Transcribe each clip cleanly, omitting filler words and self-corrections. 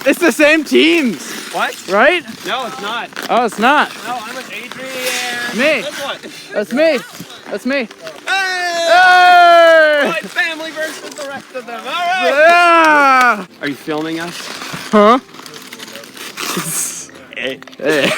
It's the same teams. What? Right? No, it's not. Oh, it's not. No, I'm with Adri and Me. this one. That's me. That's me. Hey! Hey! My family versus the rest of them. All right. Yeah! Are you filming us? Huh? Hey. Hey.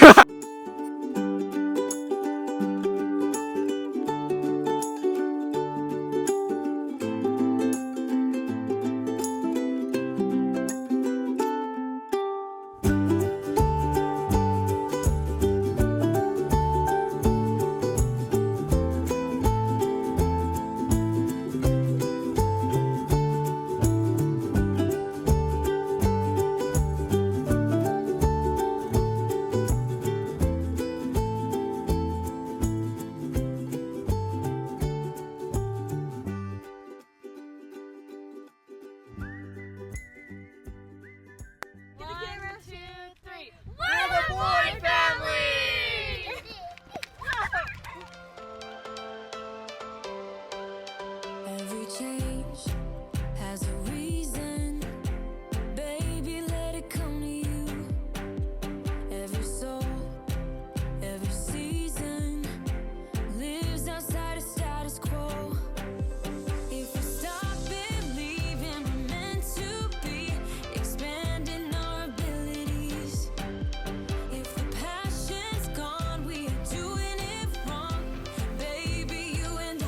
Every change has a reason, baby, let it come to you. Every soul, every season lives outside of status quo. If we stop believing we're meant to be, expanding our abilities. If the passion's gone, we are doing it wrong. Baby, you and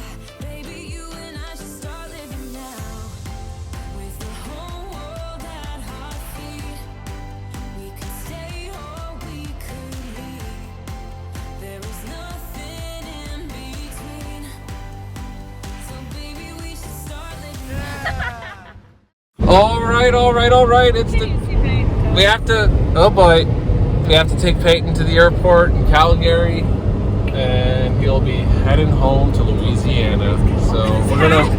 I should start living now. With the whole world at our feet, we could stay or we could leave. There is nothing in between. So baby, we should start living now. All right. It's we have to. Oh boy, we have to take Peyton to the airport in Calgary, and he'll be heading home to Louisiana. So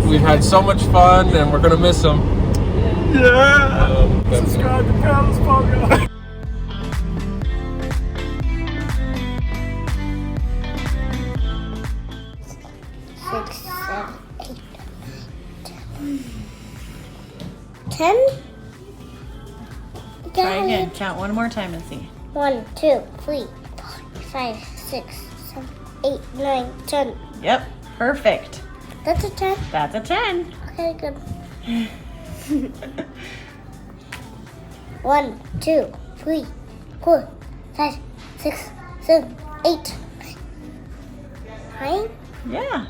we've had so much fun, and we're gonna miss him. Yeah! Subscribe to Carlos Pogo. 6, 7, 8, 10. Try again. Count one more time and see. 1, 2, 3, 4, 5, 6, 7, 8, 9, 10. Yep. Perfect. That's a 10. That's a 10. Okay, good. 1, 2, 3, 4, 5, 6, 7, 8, 9. Yeah.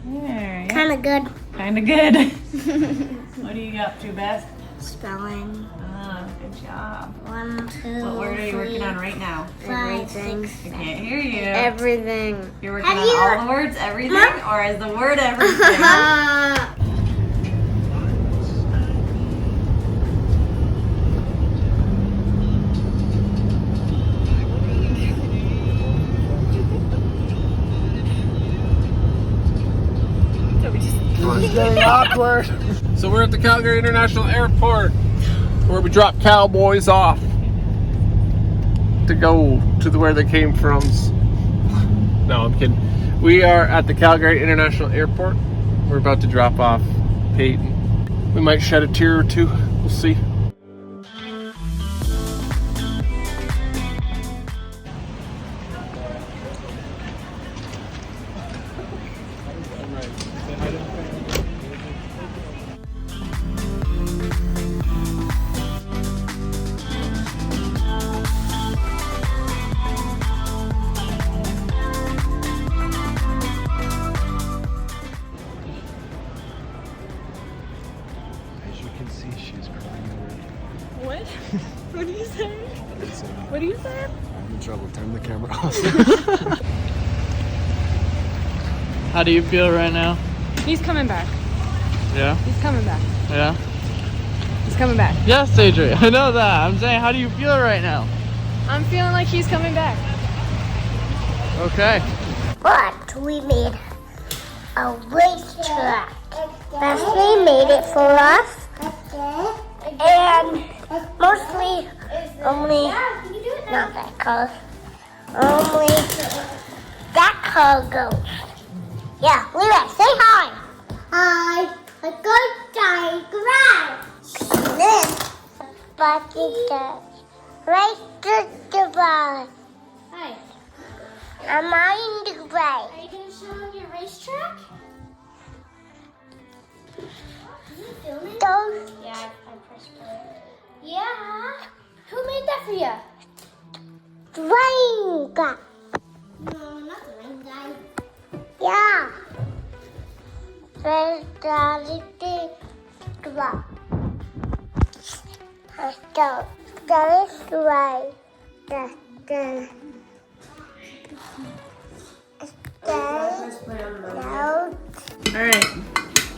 There. Yeah. Kind of good. Kind of good. What do you got up to, Beth? Spelling. Ah, good job. 1, 2, What word are you working on right now? 5, 6, I can't hear you. everything. You're working on all the words, everything, or is the word everything? It's getting awkward. So we're at the Calgary International Airport, where we drop cowboys off to go to where they came from. No, I'm kidding. We are at the Calgary International Airport. We're about to drop off Peyton. We might shed a tear or two. We'll see. What? What are you saying? What are you saying? I'm in trouble. Turn the camera off. How do you feel right now? He's coming back. Yeah? He's coming back. Yeah? He's coming back. Yes, Adri. I know that. I'm saying, how do you feel right now? I'm feeling like he's coming back. Okay. But we made a racetrack. Leslie made it for us. And mostly only, not that color, only that color goes. Yeah, Levi, say hi. Hi. Race to Dubai. Hi. I'm in Dubai. Are you gonna show them your racetrack? Is it filming? Those Yeah, I pressed play. Yeah. Who made that for you? rain guy. No, not the rain guy. Yeah. Race to Dubai. So, that is right. All right,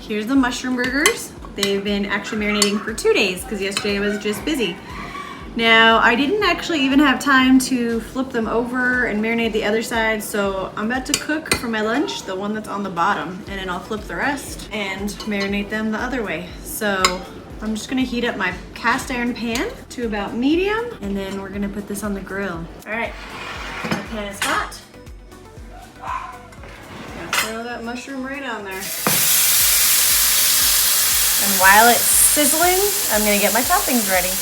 here's the mushroom burgers. They've been actually marinating for 2 days because yesterday I was just busy. Now, I didn't actually even have time to flip them over and marinate the other side, so I'm about to cook for my lunch, the one that's on the bottom, and then I'll flip the rest and marinate them the other way. So I'm just gonna heat up my cast iron pan to about medium, and then we're gonna put this on the grill. All right, my pan is hot. Gonna throw that mushroom right on there. And while it's sizzling, I'm gonna get my toppings ready.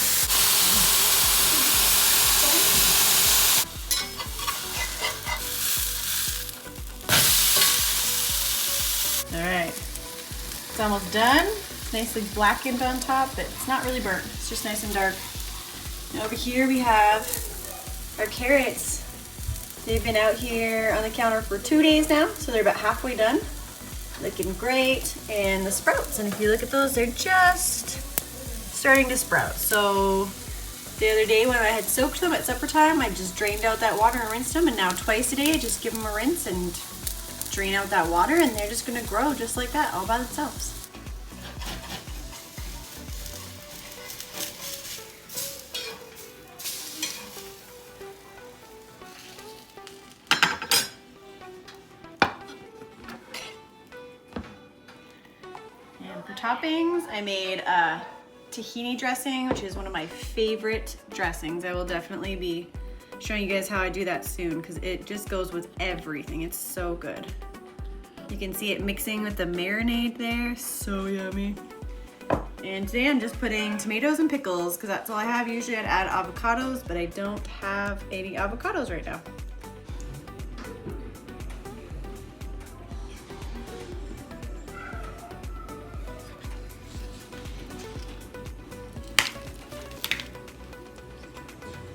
All right, it's almost done. It's nicely blackened on top, but it's not really burnt. It's just nice and dark. And over here we have our carrots. They've been out here on the counter for 2 days now, so they're about halfway done. Looking great. And the sprouts, and if you look at those, they're just starting to sprout. So the other day when I had soaked them at supper time, I just drained out that water and rinsed them, and now twice a day I just give them a rinse and drain out that water, and they're just gonna grow just like that all by themselves. And for toppings, I made a tahini dressing, which is one of my favorite dressings. I will definitely be showing you guys how I do that soon because it just goes with everything. It's so good. You can see it mixing with the marinade there. So yummy. And today I'm just putting tomatoes and pickles because that's all I have. Usually I'd add avocados, but I don't have any avocados right now.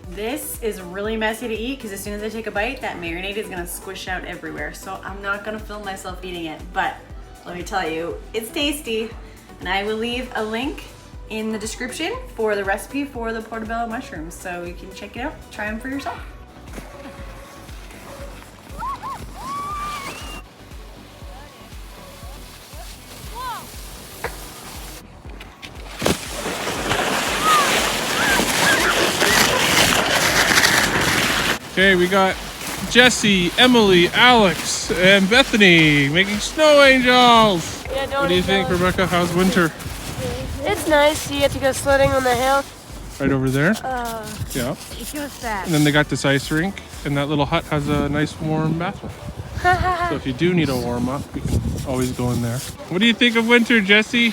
This is really messy to eat because as soon as I take a bite, that marinade is gonna squish out everywhere. So I'm not gonna film myself eating it, but let me tell you, it's tasty. And I will leave a link in the description for the recipe for the Portabello mushrooms. So you can check it out, try them for yourself. Okay, we got Jesse, Emily, Alex, and Bethany making snow angels. Yeah, What do you think, Rebecca? How's winter? It's nice. You get to go sledding on the hill. Right over there. Yeah. It goes fast. And then they got this ice rink, and that little hut has a nice warm bathroom. So if you do need a warm up, you can always go in there. What do you think of winter, Jesse?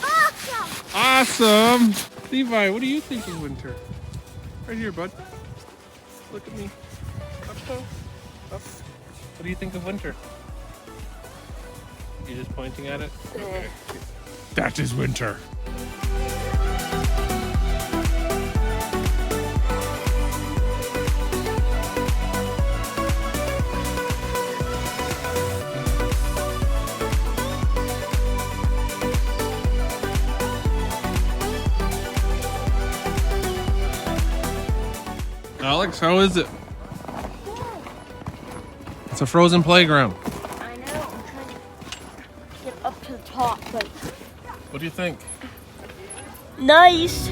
Awesome. Awesome. Levi, what do you think of winter? Right here, bud. Look at me. Up, up. What do you think of winter? You just pointing at it? Okay. That is winter. Alex, how is it? It's a frozen playground. I know. I'm trying to get up to the top, but What do you think? nice. I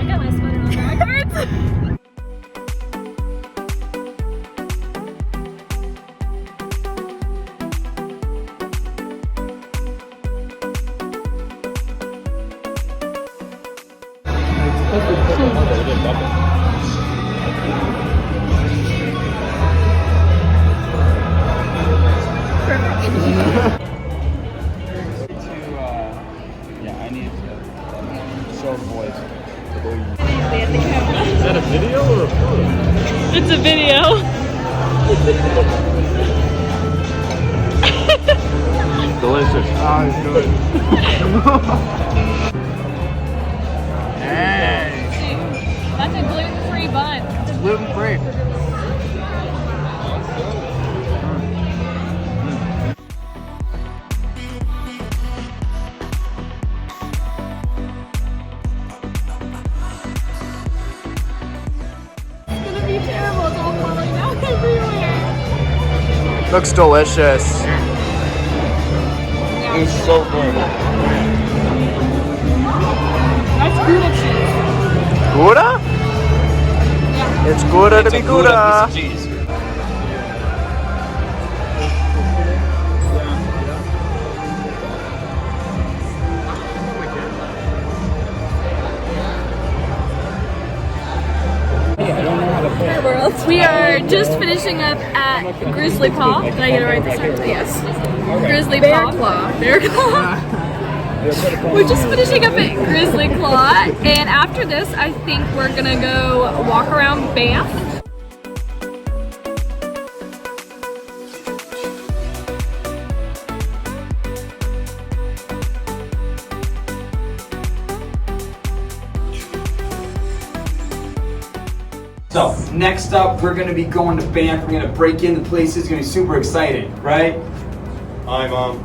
got my sweater on backwards. Yeah, I need to show the boys. Is that a video or a photo? It's a video. Delicious. Oh, it's good. Hey, That's a gluten-free bun. it's gluten-free. It's gonna be terrible. It's all falling down everywhere. Looks delicious. It's so good. That's Gouda cheese. Gouda? It's Gouda to be Gouda. Cheese. We are just finishing up at Grizzly Paw. Did I get it right this time? Yes. Grizzly Paw. Bear Claw. We're just finishing up at Grizzly Claw, and after this, I think we're gonna go walk around Banff. So, next up, we're gonna be going to Banff. We're gonna break in the place. It's gonna be super exciting, right? Hi, Mom.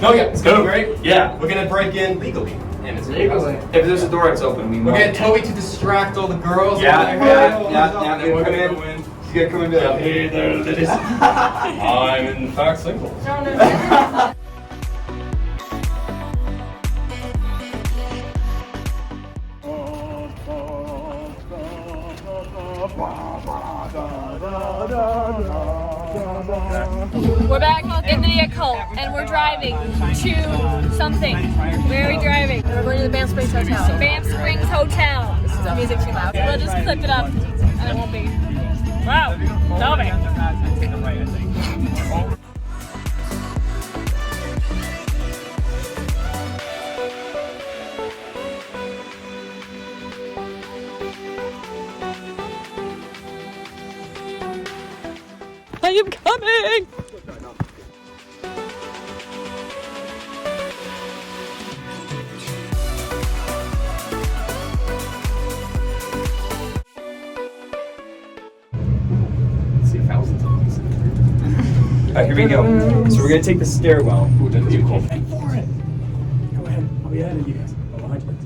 No, yeah, it's gonna be great. Yeah, we're gonna break in legally. And it's Legally. If there's a door that's open, we We're might. getting Toby to distract all the girls. Yeah, over yeah, there. yeah. Then we'll come in. He's gonna come and be like, hey there, ladies. I'm in fact single. We're back in the cult, and we're driving to something. Where are we driving? We're going to the Banff Springs Hotel. Banff Springs Hotel. This is the music too loud. We'll just clip it up, and it won't be. Wow, Toby. I am coming! See thousands of these. Alright, here we go. So we're gonna take the stairwell. Ooh, that's too cool. Head for it. Go ahead. I'll be ahead of you guys. I'll behind you.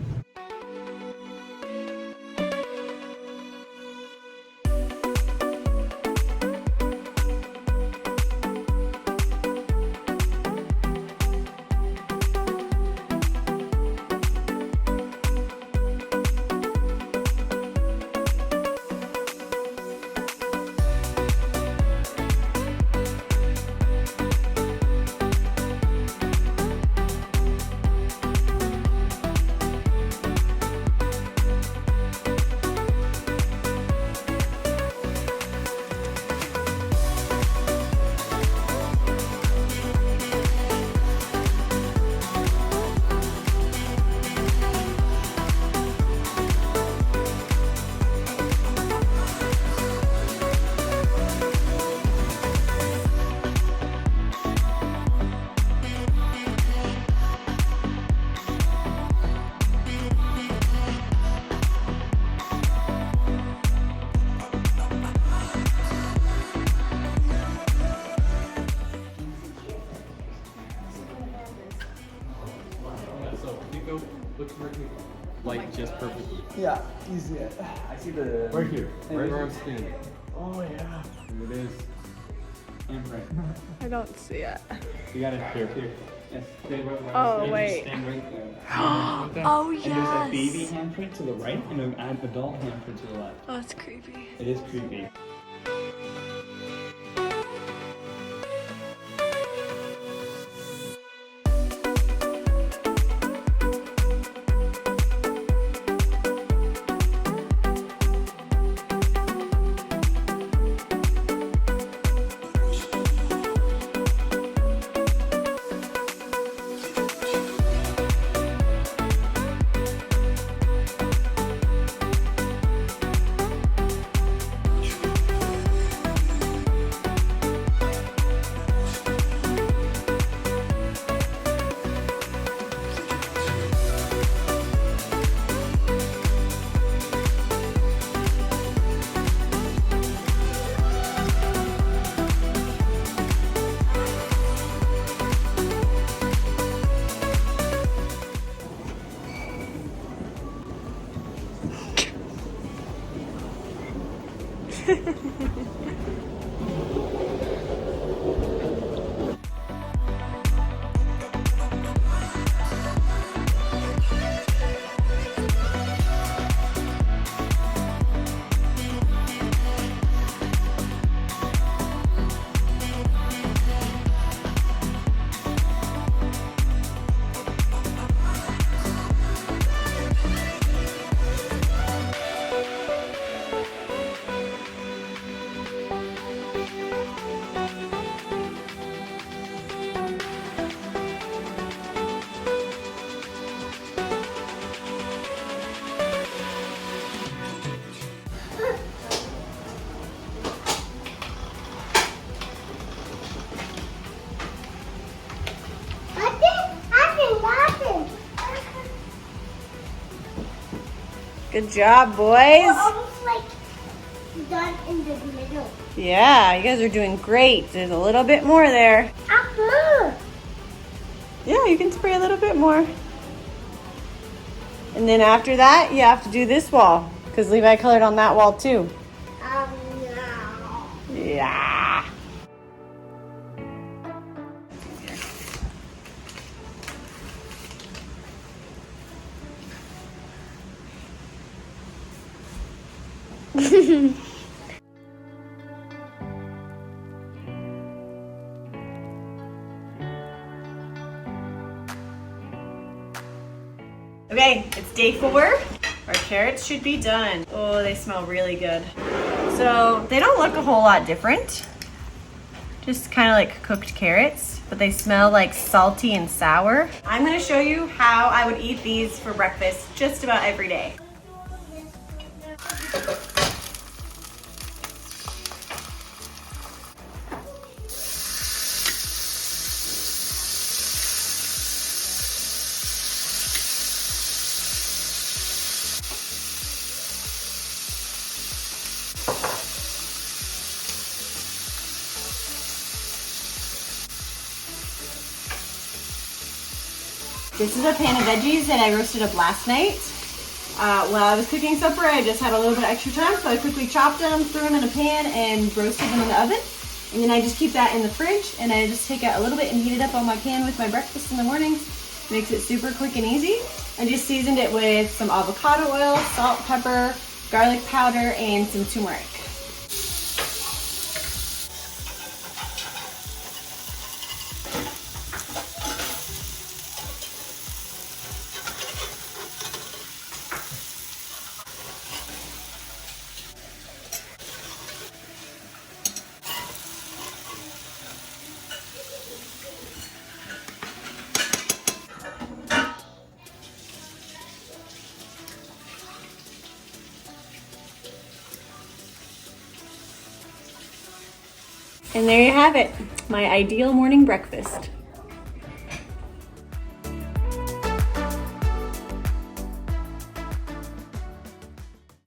Like just perfectly. Yeah, easy. I see the. Right here. Right where I'm standing. Oh yeah. Here it is. Imprint. I don't see it. You got it here. Yes, stay right where Oh, I'm wait. Stand right there. Oh, And there's a baby handprint to the right and an adult handprint to the left. Oh, that's creepy. It is creepy. Good job, boys. We're almost like done in the middle. Yeah, you guys are doing great. There's a little bit more there. More. Yeah, you can spray a little bit more. And then after that, you have to do this wall because Levi colored on that wall too. No. Yeah. Okay, it's day 4. Our carrots should be done. Oh, they smell really good. So they don't look a whole lot different. Just kind of like cooked carrots, but they smell like salty and sour. I'm gonna show you how I would eat these for breakfast just about every day. This is a pan of veggies that I roasted up last night. While I was cooking supper, I just had a little bit of extra time, so I quickly chopped them, threw them in a pan, and roasted them in the oven. And then I just keep that in the fridge, and I just take out a little bit and heat it up on my pan with my breakfast in the morning. Makes it super quick and easy. I just seasoned it with some avocado oil, salt, pepper, garlic powder, and some turmeric. And there you have it, my ideal morning breakfast.